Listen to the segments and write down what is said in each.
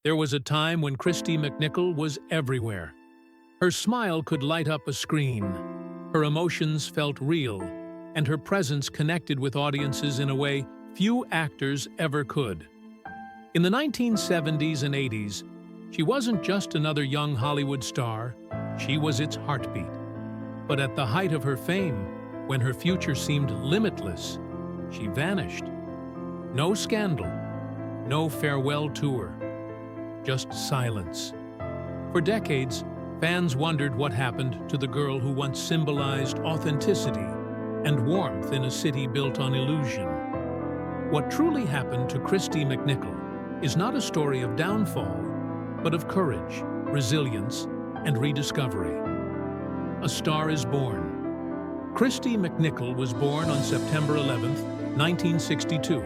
There was a time when Kristy McNichol was everywhere. Her smile could light up a screen. Her emotions felt real, and her presence connected with audiences in a way few actors ever could. In the 1970s and 80s, she wasn't just another young Hollywood star, she was its heartbeat. But at the height of her fame, when her future seemed limitless, she vanished. No scandal, no farewell tour, just silence. For decades, fans wondered what happened to the girl who once symbolized authenticity and warmth in a city built on illusion. What truly happened to Kristy McNichol is not a story of downfall, but of courage, resilience, and rediscovery. A Star is Born. Kristy McNichol was born on September 11, 1962,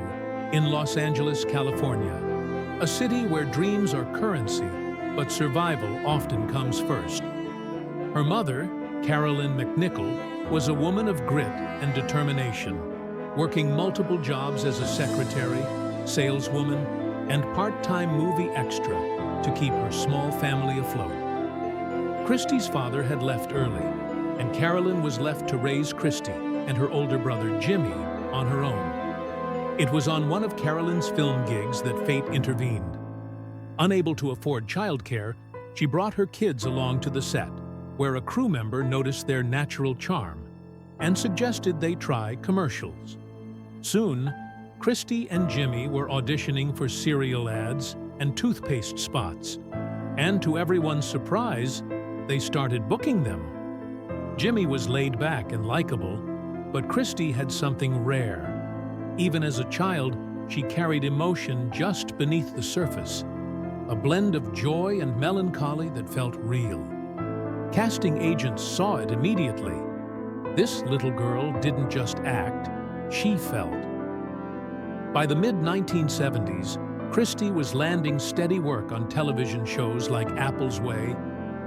in Los Angeles, California, a city where dreams are currency, but survival often comes first. Her mother, Carolyn McNichol, was a woman of grit and determination, working multiple jobs as a secretary, saleswoman, and part-time movie extra to keep her small family afloat. Kristy's father had left early, and Carolyn was left to raise Kristy and her older brother Jimmy on her own. It was on one of Carolyn's film gigs that fate intervened. Unable to afford childcare, she brought her kids along to the set, where a crew member noticed their natural charm and suggested they try commercials. Soon, Kristy and Jimmy were auditioning for cereal ads and toothpaste spots, and to everyone's surprise, they started booking them. Jimmy was laid back and likable, but Kristy had something rare. Even as a child, she carried emotion just beneath the surface, a blend of joy and melancholy that felt real. Casting agents saw it immediately. This little girl didn't just act, she felt. By the mid-1970s, Kristy was landing steady work on television shows like Apple's Way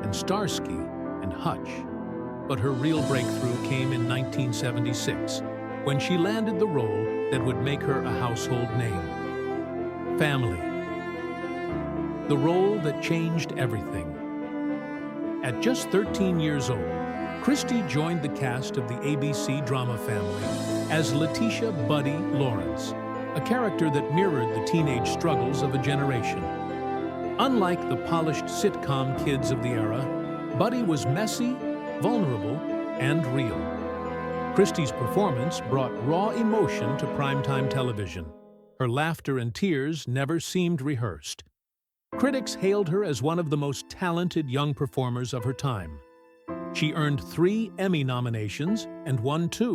and Starsky and Hutch. But her real breakthrough came in 1976, when she landed the role that would make her a household name. Family. The role that changed everything. At just 13 years old, Kristy joined the cast of the ABC drama family as Letitia Buddy Lawrence, a character that mirrored the teenage struggles of a generation. Unlike the polished sitcom kids of the era, Buddy was messy, vulnerable, and real. Kristy's performance brought raw emotion to primetime television. Her laughter and tears never seemed rehearsed. Critics hailed her as one of the most talented young performers of her time. She earned 3 Emmy nominations and won 2,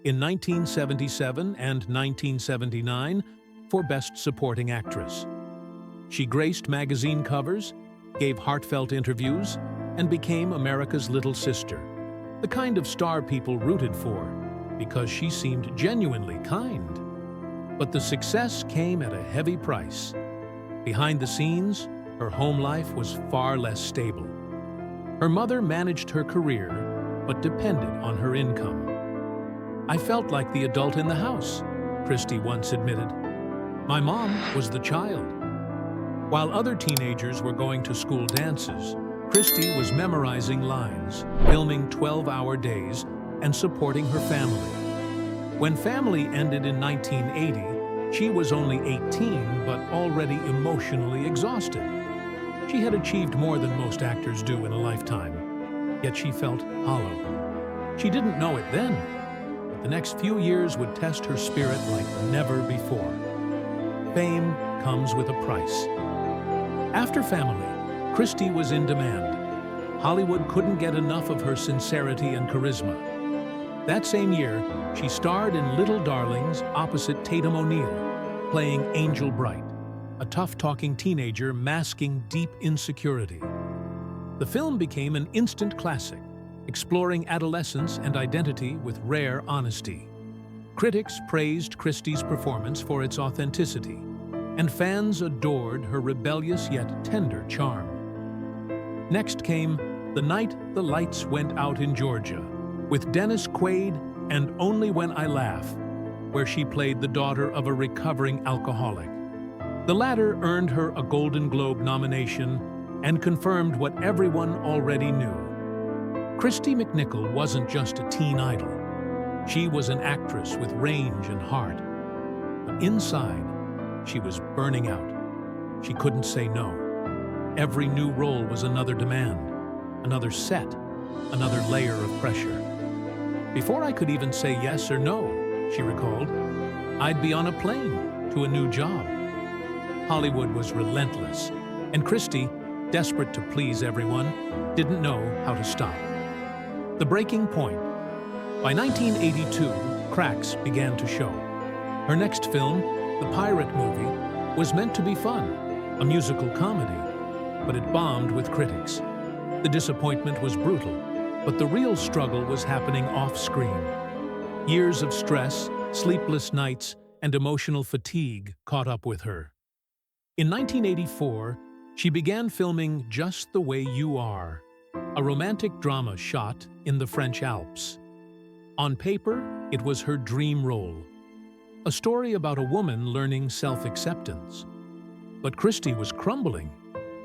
in 1977 and 1979, for Best Supporting Actress. She graced magazine covers, gave heartfelt interviews, and became America's little sister, the kind of star people rooted for, because she seemed genuinely kind. But the success came at a heavy price. Behind the scenes, her home life was far less stable. Her mother managed her career, but depended on her income. "I felt like the adult in the house," Kristy once admitted. "My mom was the child." While other teenagers were going to school dances, Kristy was memorizing lines, filming 12-hour days, and supporting her family. When Family ended in 1980, she was only 18 but already emotionally exhausted. She had achieved more than most actors do in a lifetime, yet she felt hollow. She didn't know it then, but the next few years would test her spirit like never before. Fame comes with a price. After Family, Kristy was in demand. Hollywood couldn't get enough of her sincerity and charisma. That same year, she starred in Little Darlings opposite Tatum O'Neal, playing Angel Bright, a tough-talking teenager masking deep insecurity. The film became an instant classic, exploring adolescence and identity with rare honesty. Critics praised Kristy's performance for its authenticity, and fans adored her rebellious yet tender charm. Next came The Night the Lights Went Out in Georgia, with Dennis Quaid and Only When I Laugh, where she played the daughter of a recovering alcoholic. The latter earned her a Golden Globe nomination and confirmed what everyone already knew. Kristy McNichol wasn't just a teen idol. She was an actress with range and heart. But inside, she was burning out. She couldn't say no. Every new role was another demand, another set, another layer of pressure. Before I could even say yes or no, she recalled, I'd be on a plane to a new job. Hollywood was relentless, and Kristy, desperate to please everyone, didn't know how to stop. The breaking point. By 1982, cracks began to show. Her next film, The Pirate Movie, was meant to be fun, a musical comedy, but it bombed with critics. The disappointment was brutal, but the real struggle was happening off-screen. Years of stress, sleepless nights, and emotional fatigue caught up with her. In 1984, she began filming Just the Way You Are, a romantic drama shot in the French Alps. On paper, it was her dream role, a story about a woman learning self-acceptance. But Kristy was crumbling.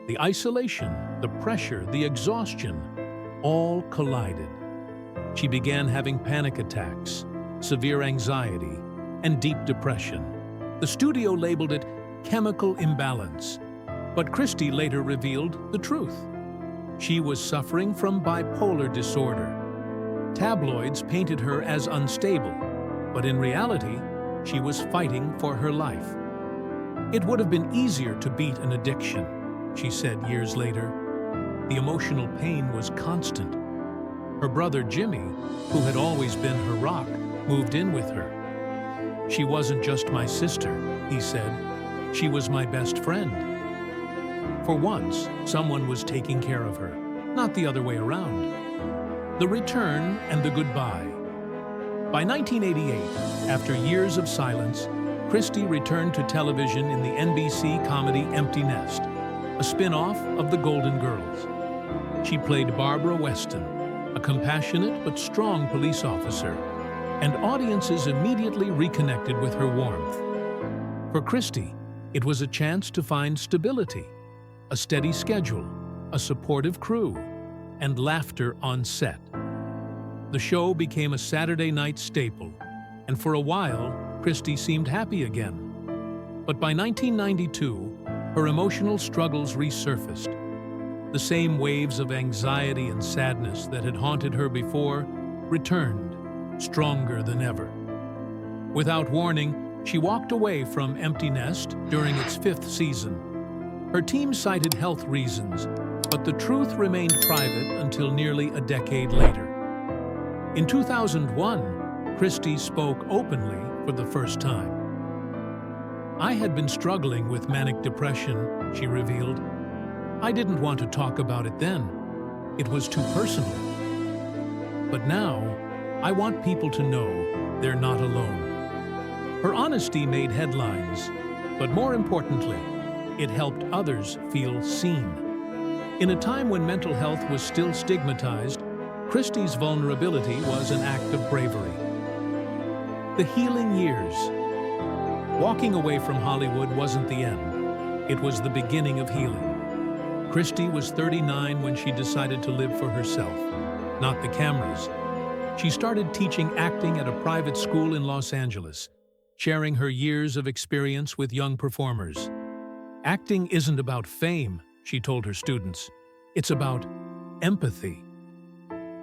The isolation, the pressure, the exhaustion, all collided. She began having panic attacks, severe anxiety, and deep depression. The studio labeled it chemical imbalance, but Kristy later revealed the truth. She was suffering from bipolar disorder. Tabloids painted her as unstable, but in reality, she was fighting for her life. It would have been easier to beat an addiction, she said years later. The emotional pain was constant. Her brother Jimmy, who had always been her rock, moved in with her. She wasn't just my sister, he said. She was my best friend. For once, someone was taking care of her, not the other way around. The return and the goodbye. By 1988, after years of silence, Kristy returned to television in the NBC comedy Empty Nest, a spin-off of The Golden Girls. She played Barbara Weston, a compassionate but strong police officer, and audiences immediately reconnected with her warmth. For Kristy, it was a chance to find stability, a steady schedule, a supportive crew, and laughter on set. The show became a Saturday night staple, and for a while, Kristy seemed happy again. But by 1992, her emotional struggles resurfaced. The same waves of anxiety and sadness that had haunted her before returned, stronger than ever. Without warning, she walked away from Empty Nest during its 5th season. Her team cited health reasons, but the truth remained private until nearly a decade later. In 2001, Kristy spoke openly for the first time. I had been struggling with manic depression, she revealed. I didn't want to talk about it then. It was too personal. But now, I want people to know they're not alone. Her honesty made headlines, but more importantly, it helped others feel seen. In a time when mental health was still stigmatized, Kristy's vulnerability was an act of bravery. The healing years. Walking away from Hollywood wasn't the end. It was the beginning of healing. Kristy was 39 when she decided to live for herself, not the cameras. She started teaching acting at a private school in Los Angeles, sharing her years of experience with young performers. Acting isn't about fame, she told her students. It's about empathy,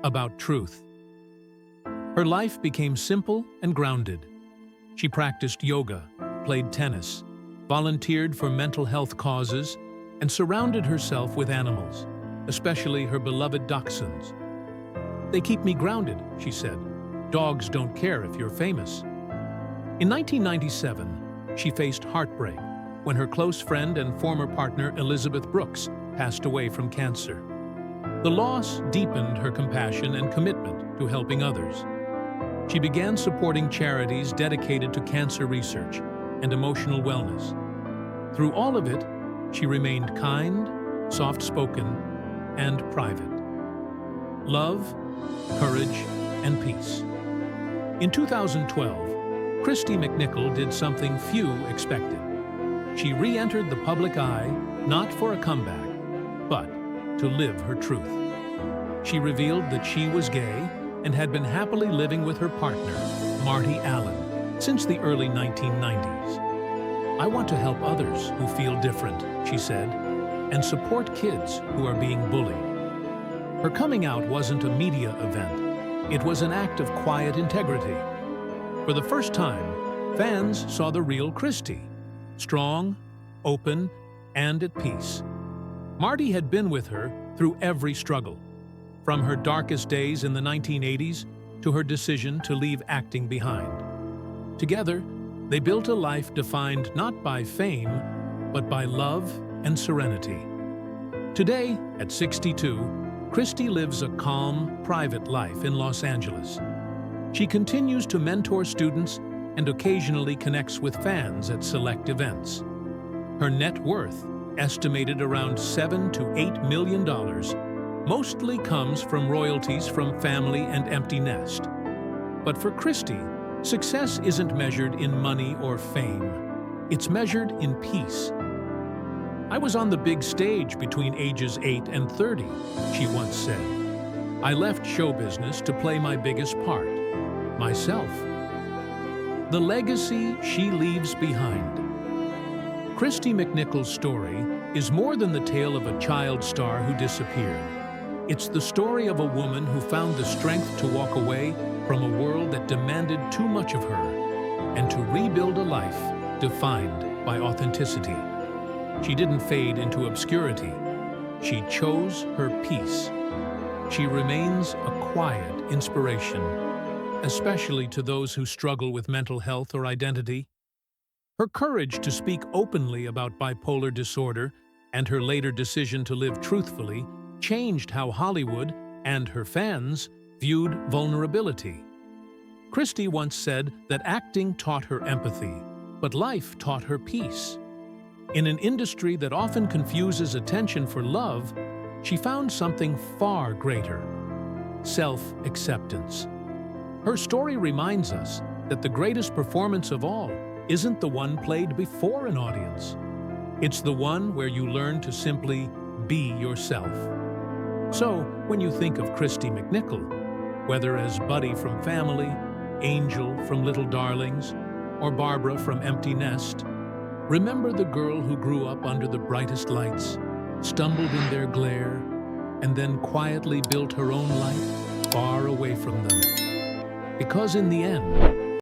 about truth. Her life became simple and grounded. She practiced yoga, played tennis, volunteered for mental health causes, and surrounded herself with animals, especially her beloved dachshunds. They keep me grounded, she said. Dogs don't care if you're famous. In 1997, she faced heartbreak when her close friend and former partner Elizabeth Brooks passed away from cancer. The loss deepened her compassion and commitment to helping others. She began supporting charities dedicated to cancer research and emotional wellness. Through all of it, she remained kind, soft-spoken, and private. Love, courage, and peace. In 2012, Kristy McNichol did something few expected. She re-entered the public eye, not for a comeback, but to live her truth. She revealed that she was gay and had been happily living with her partner, Marty Allen, since the early 1990s. "I want to help others who feel different," she said, "and support kids who are being bullied." Her coming out wasn't a media event. It was an act of quiet integrity. For the first time, fans saw the real Christy, strong, open, and at peace. Marty had been with her through every struggle, from her darkest days in the 1980s to her decision to leave acting behind. Together, they built a life defined not by fame, but by love and serenity. Today, at 62, Christy lives a calm, private life in Los Angeles. She continues to mentor students and occasionally connects with fans at select events. Her net worth, estimated around $7 to $8 million, mostly comes from royalties from Family and Empty Nest. But for Christy, success isn't measured in money or fame. It's measured in peace. "I was on the big stage between ages 8 and 30, she once said. "I left show business to play my biggest part, myself." The legacy she leaves behind. Christy McNichol's story is more than the tale of a child star who disappeared. It's the story of a woman who found the strength to walk away from a world that demanded too much of her and to rebuild a life defined by authenticity. She didn't fade into obscurity. She chose her peace. She remains a quiet inspiration, especially to those who struggle with mental health or identity. Her courage to speak openly about bipolar disorder and her later decision to live truthfully changed how Hollywood and her fans viewed vulnerability. Christy once said that acting taught her empathy, but life taught her peace. In an industry that often confuses attention for love, she found something far greater: self-acceptance. Her story reminds us that the greatest performance of all isn't the one played before an audience. It's the one where you learn to simply be yourself. So, when you think of Christy McNichol, whether as Buddy from Family, Angel from Little Darlings, or Barbara from Empty Nest, remember the girl who grew up under the brightest lights, stumbled in their glare, and then quietly built her own life far away from them. Because in the end,